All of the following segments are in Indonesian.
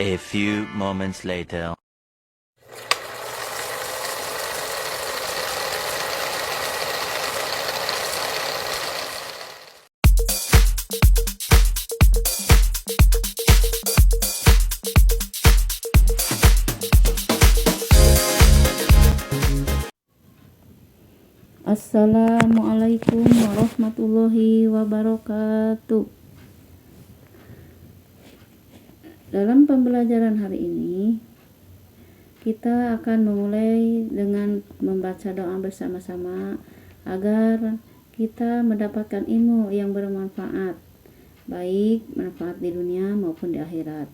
A few moments later. Assalamualaikum warahmatullahi wabarakatuh. Dalam pembelajaran hari ini, kita akan memulai dengan membaca doa bersama-sama agar kita mendapatkan ilmu yang bermanfaat, baik manfaat di dunia maupun di akhirat.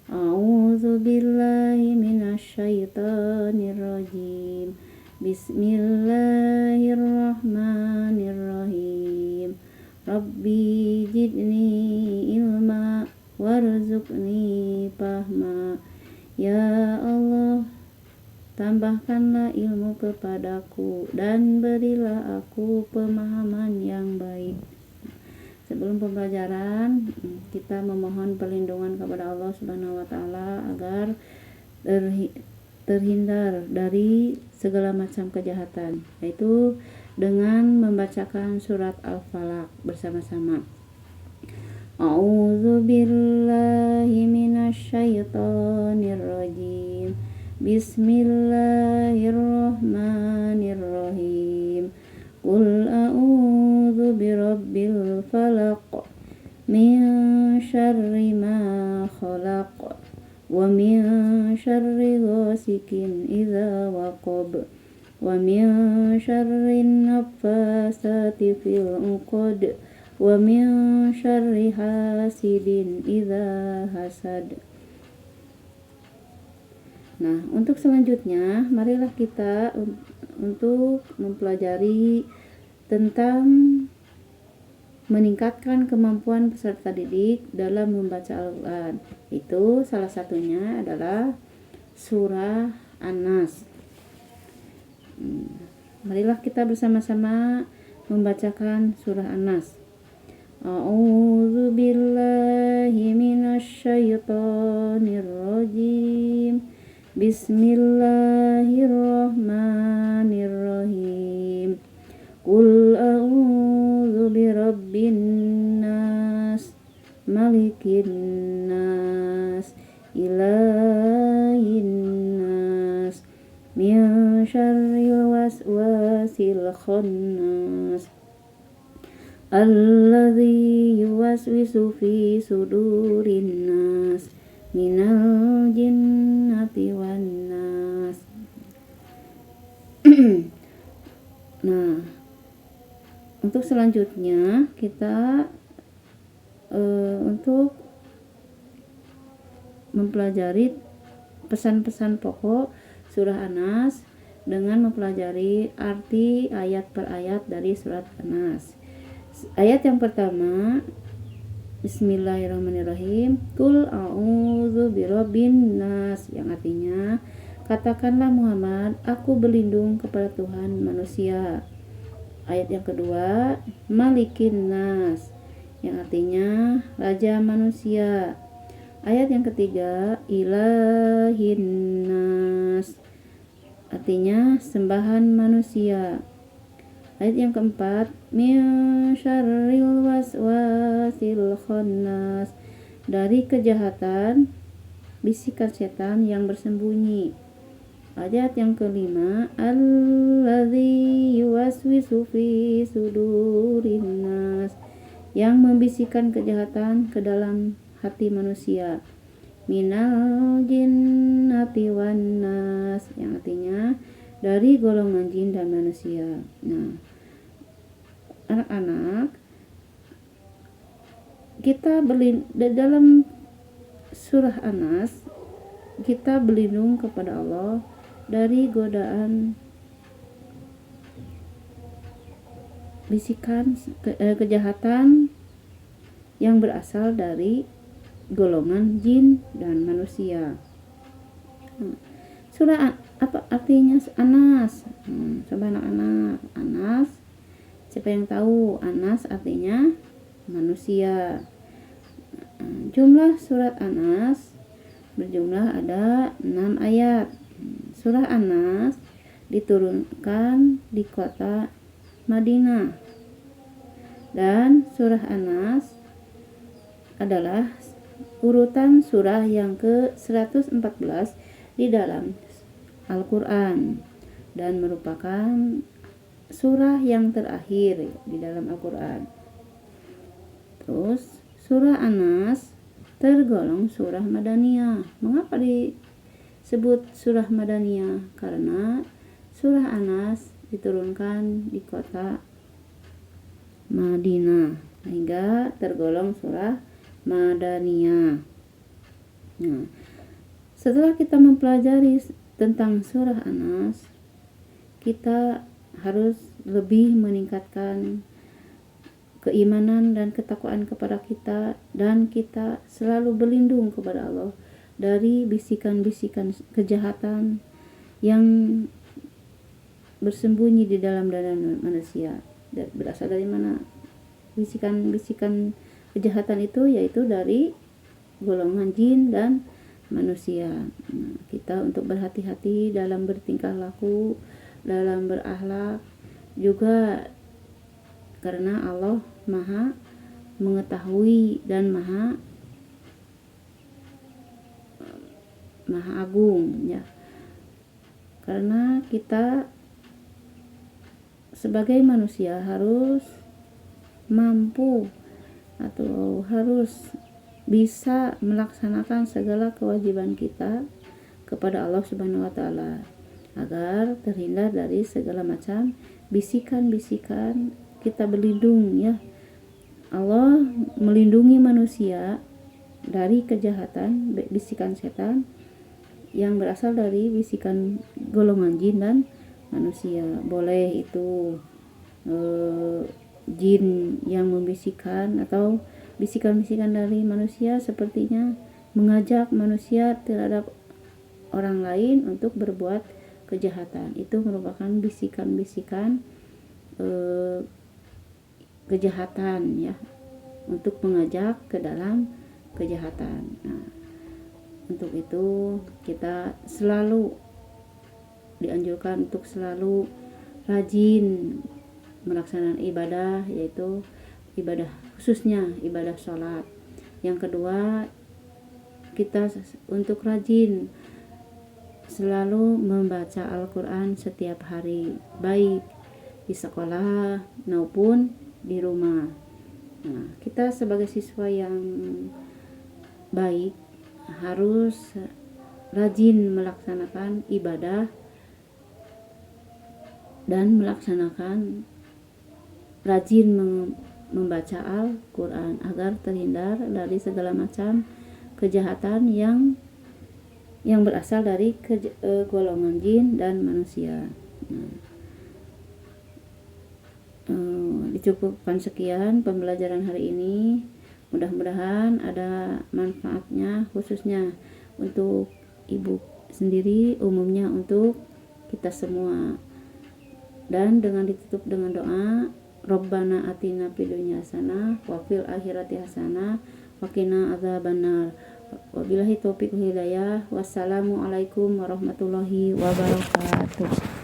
A'udzu billahi minasyaitonir rajim. Bismillahirrahmanirrahim. Rabbi jidni ilma warzuqni fahma. Ya Allah, tambahkanlah ilmu kepadaku dan berilah aku pemahaman yang baik. Sebelum pembelajaran, kita memohon perlindungan kepada Allah Subhanahu wa taala agar terhindar dari segala macam kejahatan, yaitu dengan membacakan surat Al-Falaq bersama-sama. A'udzu billahi minasyaitonir rajim. Bismillahirrahmanirrahim. Qul a'udzu birabbil falaq min syarri ma khalaq wa min syarri ghasikin idza waqab wa min syarri naffasati fil 'uqad wa min syarri hasidin idza hasad. Nah, untuk selanjutnya marilah kita untuk mempelajari tentang meningkatkan kemampuan peserta didik dalam membaca Al-Quran. Itu salah satunya adalah surah An-Nas. Marilah kita bersama-sama membacakan surah An-Nas. A'udzu billahi minasyaitonir rajim. Bismillahirrahmanirrahim. Qul a'udzu birabbin nas, malikin nas, ilahin nas, min syarril waswasil khannas, alladzi yuwaswisu fi sudurin nas, minal jinnati wan nas. Nah, untuk selanjutnya kita untuk mempelajari pesan-pesan pokok surah An-Nas dengan mempelajari arti ayat per ayat dari surat An-Nas. Ayat yang pertama, Bismillahirrahmanirrahim. Qul a'udzu birabbin nas, yang artinya katakanlah Muhammad, aku berlindung kepada Tuhan manusia. Ayat yang kedua, Malikin nas, yang artinya raja manusia. Ayat yang ketiga, Ilahin nas, artinya sembahan manusia. Ayat yang keempat, min syarril waswasil khannas, dari kejahatan bisikan setan yang bersembunyi. Ayat yang kelima, alladzi yuwaswisu fi sudurin nas, yang membisikkan kejahatan ke dalam hati manusia. Minal jinnati wan nas, yang artinya dari golongan jin dan manusia. Nah, anak-anak, kita dalam surah An-Nas kita berlindung kepada Allah dari godaan bisikan kejahatan yang berasal dari golongan jin dan manusia. Surah apa artinya Anas? Coba anak-anak, Anas, siapa yang tahu? Anas artinya manusia. Jumlah surat Anas berjumlah ada 6 ayat. Surah An-Nas diturunkan di kota Madinah. Dan surah An-Nas adalah urutan surah yang ke-114 di dalam Al-Quran dan merupakan surah yang terakhir di dalam Al-Quran. Terus surah An-Nas tergolong surah Madaniyah. Mengapa disebut surah Madaniyah? Karena surah An-Nas diturunkan di kota Madinah sehingga tergolong surah Madaniyah. Nah, setelah kita mempelajari tentang surah An-Nas, kita harus lebih meningkatkan keimanan dan ketakwaan kepada kita, dan kita selalu berlindung kepada Allah dari bisikan-bisikan kejahatan yang bersembunyi di dalam dada manusia. Berasal dari mana bisikan-bisikan kejahatan itu? Yaitu dari golongan jin dan manusia. Nah, kita untuk berhati-hati dalam bertingkah laku, dalam berakhlak, juga karena Allah Maha mengetahui dan Maha agung, ya. Karena kita sebagai manusia harus mampu atau harus bisa melaksanakan segala kewajiban kita kepada Allah Subhanahu wa taala agar terhindar dari segala macam bisikan-bisikan. Kita berlindung, ya. Allah melindungi manusia dari kejahatan bisikan setan yang berasal dari bisikan golongan jin dan manusia. Boleh itu jin yang membisikkan atau bisikan-bisikan dari manusia, sepertinya mengajak manusia terhadap orang lain untuk berbuat kejahatan. Itu merupakan bisikan-bisikan kejahatan, ya, untuk mengajak ke dalam kejahatan. Nah, untuk itu kita selalu dianjurkan untuk selalu rajin melaksanakan ibadah, yaitu ibadah khususnya ibadah sholat. Yang kedua, kita untuk rajin selalu membaca Al-Quran setiap hari, baik di sekolah maupun di rumah. Nah, kita sebagai siswa yang baik harus rajin melaksanakan ibadah dan melaksanakan rajin membaca Al-Quran agar terhindar dari segala macam kejahatan yang berasal dari golongan jin dan manusia. Nah, dicukupkan sekian pembelajaran hari ini. Mudah-mudahan ada manfaatnya, khususnya untuk ibu sendiri, umumnya untuk kita semua. Dan dengan ditutup dengan doa, Rabbana atina fid dunya hasanah wa fil akhirati hasanah wa qina adzabannar. Wabillahi taufiq wal hidayah. Wassalamualaikum warahmatullahi wabarakatuh.